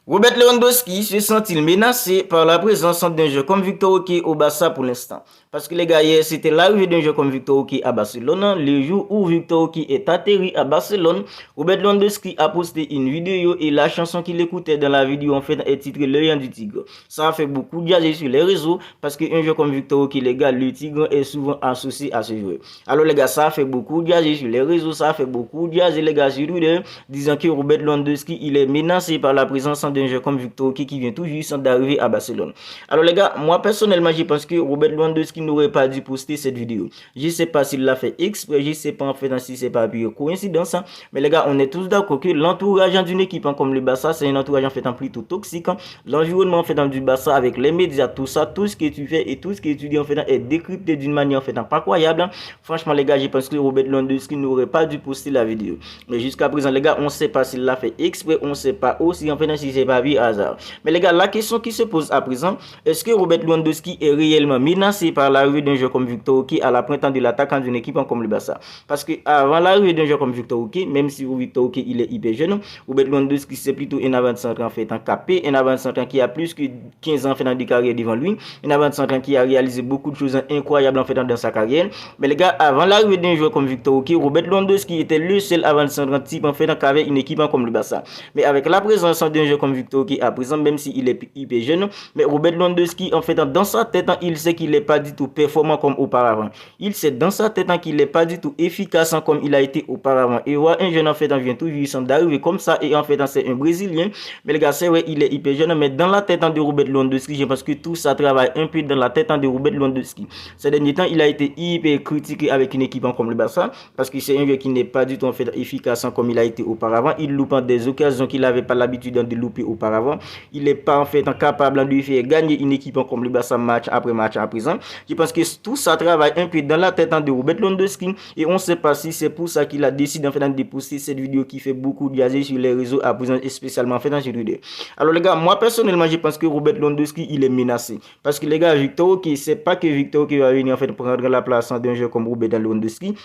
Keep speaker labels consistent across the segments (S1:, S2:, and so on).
S1: Robert Lewandowski se sent-il menacé par la présence d'un joueur comme Victor Osimhen au Barça pour l'instant? Parce que les gars, hier, c'était l'arrivée d'un joueur comme Victor Osimhen à Barcelone. Le jour où Victor Osimhen est atterri à Barcelone, Robert Lewandowski a posté une vidéo et la chanson qu'il écoutait dans la vidéo en fait est titrée Le Lion du Tigre. Ça a fait beaucoup de jaser sur les réseaux parce qu'un joueur comme Victor Osimhen, les gars, le Tigre est souvent associé à ce joueur. Alors les gars, ça a fait beaucoup de jaser sur les réseaux, ça a fait beaucoup de jaser les gars sur Twitter, disant que Robert Lewandowski, il est menacé par la présence d'un joueur comme Victor Osimhen qui vient tout juste d'arriver à Barcelone. Alors les gars, moi personnellement, je pense que Robert Lewandowski n'aurait pas dû poster cette vidéo. Je sais pas s'il l'a fait exprès, je sais pas en fait si c'est pas pure coïncidence, mais les gars, on est tous d'accord que l'entourage d'une équipe comme le Barça, c'est un entourage en fait plutôt toxique. L'environnement en fait du Barça avec les médias, tout ça, tout ce que tu fais et tout ce que tu dis en fait est décrypté d'une manière en fait pas croyable. Franchement les gars, je pense que Robert Lewandowski n'aurait pas dû poster la vidéo. Mais jusqu'à présent les gars, on sait pas s'il l'a fait exprès, on sait pas aussi en fait si c'est pas pur hasard. Mais les gars, la question qui se pose à présent, est-ce que Robert Lewandowski est réellement menacé par l'arrivée d'un joueur comme Victor Osimhen à la printemps de l'attaquant d'une équipe comme le Barça? Parce que avant l'arrivée d'un joueur comme Victor Osimhen, même si Victor Osimhen il est hyper jeune, Robert Lewandowski c'est plutôt un avant-centre en fait en capé, un avant-centre qui a plus que 15 ans en fait de carrière devant lui, un avant-centre qui a réalisé beaucoup de choses incroyables en fait dans sa carrière. Mais les gars, avant l'arrivée d'un joueur comme Victor Osimhen, Robert Lewandowski était le seul avant-centre type en fait qui avait une équipe comme le Barça. Mais avec la présence d'un joueur comme Victor Osimhen à présent, même s'il est hyper jeune, mais Robert Lewandowski en fait dans sa tête, il sait qu'il n'est pas du tout performant comme auparavant. Il sait dans sa tête qu'il n'est pas du tout efficace comme il a été auparavant. Et voir un jeune en fait vient tout juste d'arriver comme ça et en fait c'est un Brésilien. Mais les gars, c'est vrai, il est hyper jeune, mais dans la tête de Robert Lewandowski, je pense que tout ça travaille un peu dans la tête de Robert Lewandowski. Ces derniers temps, il a été hyper critiqué avec une équipe comme le Barça parce que c'est un joueur qui n'est pas du tout en fait efficace comme il a été auparavant. Il loupe des occasions qu'il n'avait pas l'habitude de louper auparavant. Il n'est pas en fait capable de faire gagner une équipe comme le Barça match après match à présent. Je pense que tout ça travaille un peu dans la tête de Robert Lewandowski et on ne sait pas si c'est pour ça qu'il a décidé en fait de poster cette vidéo qui fait beaucoup de jaser sur les réseaux à présent et spécialement en fait sur Twitter. Alors les gars, moi personnellement je pense que Robert Lewandowski il est menacé parce que les gars, Victor Osimhen, c'est pas que Victor Osimhen va venir en fait prendre la place d'un joueur comme Robert Lewandowski.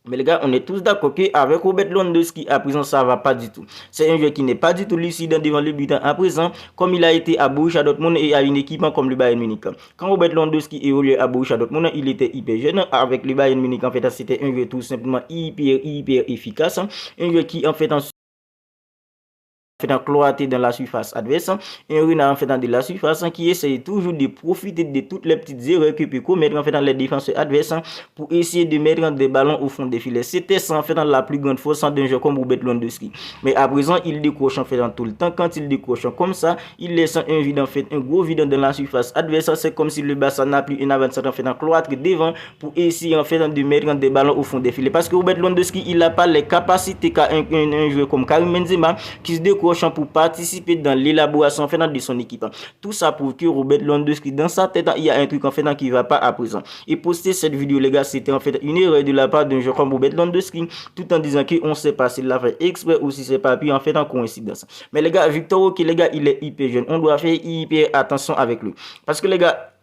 S1: Mais les gars, on est tous d'accord qu'avec Robert Lewandowski, à présent, ça va pas du tout. C'est un joueur qui n'est pas du tout lucide devant le but à présent, comme il a été à Borussia Dortmund et à une équipe comme le Bayern Munich. Quand Robert Lewandowski évoluait à Borussia Dortmund, il était hyper jeune. Avec le Bayern Munich, en fait, c'était un joueur tout simplement hyper efficace. Un joueur qui, en fait, cloîtré dans la surface adverse, un renard en fait dans la surface qui essaye toujours de profiter de toutes les petites erreurs que peut commettre en fait dans les défenseurs adverses pour essayer de mettre des ballons au fond des filets. C'était ça en fait dans la plus grande force d'un joueur comme Robert Lewandowski. Mais à présent, il décroche en fait dans tout le temps. Quand il décroche comme ça, il laisse un vide en fait, un gros vide dans la surface adverse. C'est comme si le Barça n'a plus un avant-centre en fait cloîtré devant pour essayer en fait de mettre des ballons au fond des filets. Parce que Robert Lewandowski, il n'a pas les capacités qu'a un joueur comme Karim Benzema qui se décroche pour participer dans l'élaboration en fait de son équipe. Tout ça prouve que Robert Lewandowski dans sa tête il y a un truc en fait qui va pas à présent. Et poster cette vidéo les gars, c'était en fait une erreur de la part d'un joueur comme Robert Lewandowski, tout en disant qu'on sait pas s'il l'a fait exprès ou si c'est pas puis en fait en coïncidence. Mais les gars, Victor Osimhen les gars, il est hyper jeune. On doit faire hyper attention avec lui parce que les gars,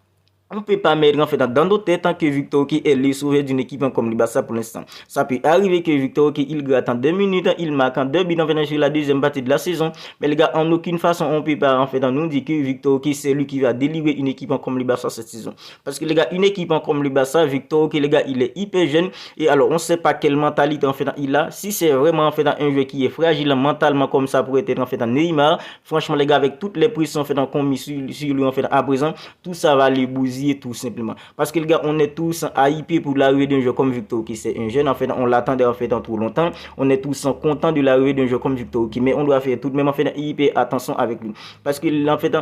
S1: on ne peut pas mettre en fait dans nos têtes que Victor Osimhen est le sauveur d'une équipe comme le Barça pour l'instant. Ça peut arriver que Victor Osimhen il gratte en 2 minutes, il marque en 2 buts en fait sur la deuxième partie de la saison. Mais les gars, en aucune façon on ne peut pas en fait nous dire que Victor Osimhen c'est lui qui va délivrer une équipe comme le Barça cette saison. Parce que les gars, une équipe comme le Barça, Victor Osimhen les gars, il est hyper jeune et alors on ne sait pas quelle mentalité en fait il a. Si c'est vraiment en fait un joueur qui est fragile mentalement comme ça pourrait être en fait un Neymar, franchement les gars, avec toutes les pressions en fait qu'on met sur lui en fait à présent, tout ça va les bousiller tout simplement. Parce que les gars, on est tous hypés pour l'arrivée d'un joueur comme Victor Osimhen. C'est un jeune, en fait, on l'attendait en fait en trop longtemps. On est tous contents de l'arrivée d'un joueur comme Victor Osimhen. Mais on doit faire tout de même en fait hyper attention avec lui. Parce que en fait,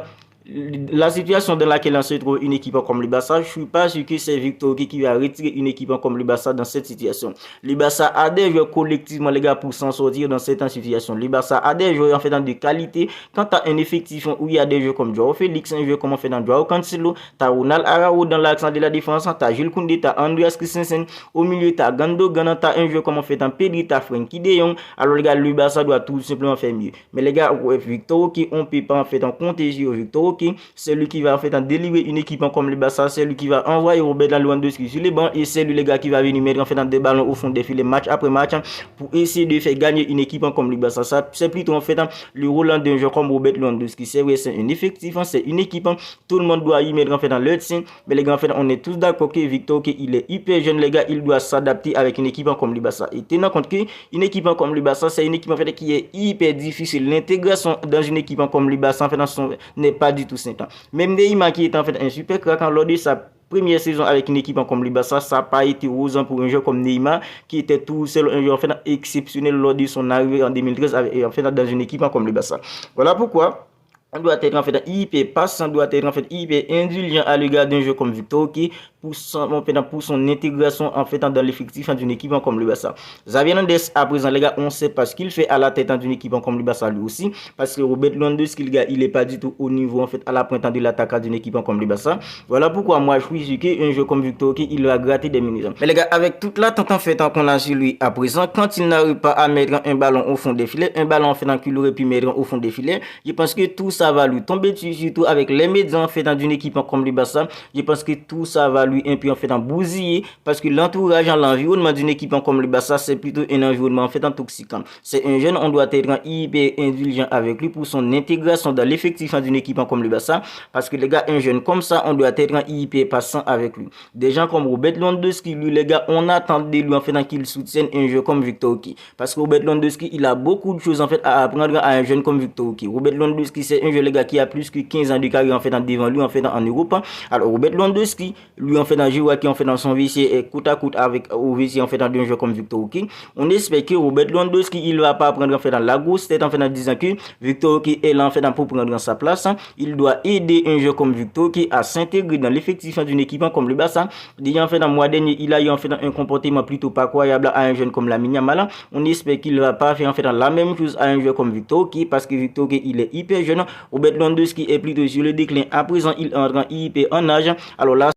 S1: la situation dans laquelle on se trouve une équipe comme le Barça, je suis pas sûr que c'est Victor Osimhen qui va retirer une équipe comme le Barça dans cette situation. Le Barça a des joueurs collectivement les gars pour s'en sortir dans cette situation. Le Barça a des joueurs en fait de qualité. Quand tu as un effectif où il y a des joueurs comme Joao Félix, un joueur comme en fait dans Joao Cancelo, tu as Ronald Araujo dans l'accent de la défense, tu as Jules Koundé, tu as Andreas Christensen, au milieu tu as Gundogan, tu as un joueur comme en fait en Pedri, tu as Frenkie de Jong. Alors les gars, le Barça doit tout simplement faire mieux. Mais les gars, Victor Osimhen, on peut pas en fait en compter sur Victor Osimhen Victor Oki, c'est lui qui va en fait délivrer une équipe comme le Barça, c'est lui qui va envoyer Robert Lewandowski sur les bancs et c'est lui les gars qui va venir mettre en fait des ballons au fond des filets match après match pour essayer de faire gagner une équipe comme le Barça. Ça c'est plutôt en fait le rôle d'un joueur comme Robert Lewandowski. C'est vrai, c'est un effectif, c'est une équipe, tout le monde doit y mettre en fait dans leur team, mais les gars en fait on est tous d'accord que Victor Oki il est hyper jeune les gars, il doit s'adapter avec une équipe comme le Barça. Et tenant compte que une équipe comme le Barça c'est une équipe en fait qui est hyper difficile, l'intégration dans une équipe comme le Barça en fait n'est pas du tout simple. Même Neymar qui est en fait un super crack lors de sa première saison avec une équipe comme le Barça, ça n'a pas été rose pour un joueur comme Neymar qui était tout seul, un joueur en fait exceptionnel lors de son arrivée en 2013 en fait dans une équipe comme le Barça. Voilà pourquoi on doit être en fait hyper patient, doit être en fait hyper indulgent à l'égard d'un jeu comme Victor Oki pour son intégration en fait dans l'effectif d'une équipe comme le Barça. Xavi Hernandez à présent les gars, on sait pas ce qu'il fait à la tête d'une équipe comme le Barça lui aussi, parce que Robert Lewandowski les gars, il est pas du tout au niveau en fait à la pointe de l'attaque d'une équipe comme le Barça. Voilà pourquoi moi je suis sûr qu'un jeu comme Victor Oki il va gratter des minutes. Mais les gars, avec toute l'attente en fait qu'on a sur lui à présent, quand il n'arrive pas à mettre un ballon au fond des filets, un ballon en fait qu'il aurait pu mettre au fond des filets, je pense que tout ça va lui tomber dessus, surtout avec les médias en fait dans une équipe comme le Barça. Je pense que tout ça va lui un peu en fait bousiller, parce que l'entourage, l'environnement d'une équipe comme le Barça c'est plutôt un environnement en fait toxique. C'est un jeune, on doit être hyper indulgent avec lui pour son intégration dans l'effectif d'une équipe comme le Barça, parce que les gars, un jeune comme ça, on doit être hyper patient avec lui. Des gens comme Robert Lewandowski, lui les gars, on attend de lui en fait qu'il soutienne un jeu comme Victor Oki, parce que Robert Lewandowski il a beaucoup de choses en fait à apprendre à un jeune comme Victor Oki. Robert Lewandowski c'est un jeu les gars qui a plus que 15 ans de carrière en fait devant lui en fait en Europe. Alors Robert Lewandowski lui en fait dans joueur qui en fait dans son VC et côte à côte avec au VC en fait dans un jeu comme Victor Oki. On espère que Robert Lewandowski il va pas prendre en fait dans la grosse tête en fait en disant que Victor Oki est là en fait pour prendre sa place. Il doit aider un jeu comme Victor Oki à s'intégrer dans l'effectif d'une équipe comme le Barça. Déjà en fait dans le mois dernier il a eu en fait un comportement plutôt pas croyable à un jeune comme Lamine Yamal. On espère qu'il va pas faire en fait dans la même chose à un joueur comme Victor Oki, parce que Victor Oki il est hyper jeune. Robert Lewandowski est plutôt sur le déclin. À présent, il entre hyper en âge. Alors là,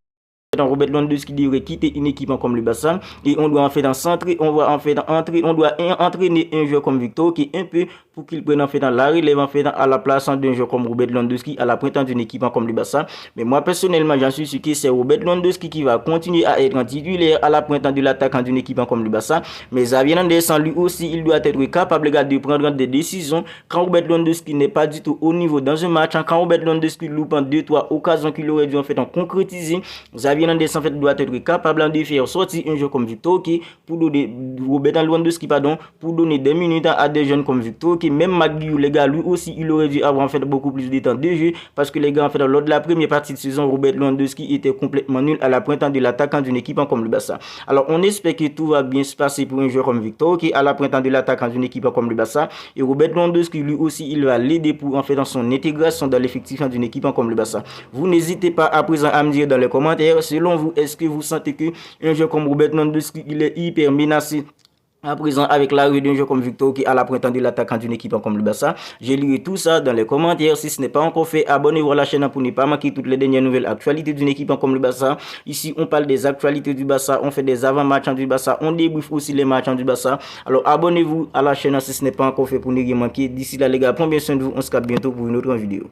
S1: Robert Lewandowski devrait quitter une équipe comme le Barça et on doit en fait centrer, on doit en fait entrer, on doit entraîner un joueur comme Victor qui est un peu pour qu'il prenne en fait dans la relève en fait à la place d'un joueur comme Robert Lewandowski à la pointe d'une équipe comme le Barça. Mais moi personnellement, j'en suis sûr que c'est Robert Lewandowski qui va continuer à être titulaire à la pointe de l'attaque d'une équipe comme le Barça. Mais Xavi Hernandez lui aussi, il doit être capable de prendre des décisions quand Robert Lewandowski n'est pas du tout au niveau dans un match, quand Robert Lewandowski loupe en 2-3 occasions qu'il aurait dû en fait concrétiser. Xavi Hernandez en fait doit être capable de faire sortir un jeu comme Victor Oki pour donner Robert Lewandowski pour donner des minutes à des jeunes comme Victor Oki. Même Maguire les gars, lui aussi il aurait dû avoir en fait beaucoup plus de temps de jeu, parce que les gars en fait lors de la première partie de saison Robert Lewandowski était complètement nul à la pointe de l'attaquant d'une équipe comme le Barça. Alors on espère que tout va bien se passer pour un joueur comme Victor Oki à la pointe de l'attaquant d'une équipe comme le Barça, et Robert Lewandowski lui aussi il va l'aider pour en fait dans son intégration dans l'effectif d'une équipe comme le Barça. Vous n'hésitez pas à présent à me dire dans les commentaires, selon vous, est-ce que vous sentez que un joueur comme Robert Lewandowski il est hyper menacé à présent avec l'arrivée d'un joueur comme Victor Oki à la pointe de l'attaquant d'une équipe comme le Barça? Je lirai tout ça dans les commentaires. Si ce n'est pas encore fait, abonnez-vous à la chaîne pour ne pas manquer toutes les dernières nouvelles actualités d'une équipe comme le Barça. Ici, on parle des actualités du Barça, on fait des avant-matchs du Barça, on débriefe aussi les matchs du Barça. Alors abonnez-vous à la chaîne si ce n'est pas encore fait pour ne rien manquer. D'ici là les gars, prenez bien soin de vous, on se capte bientôt pour une autre vidéo.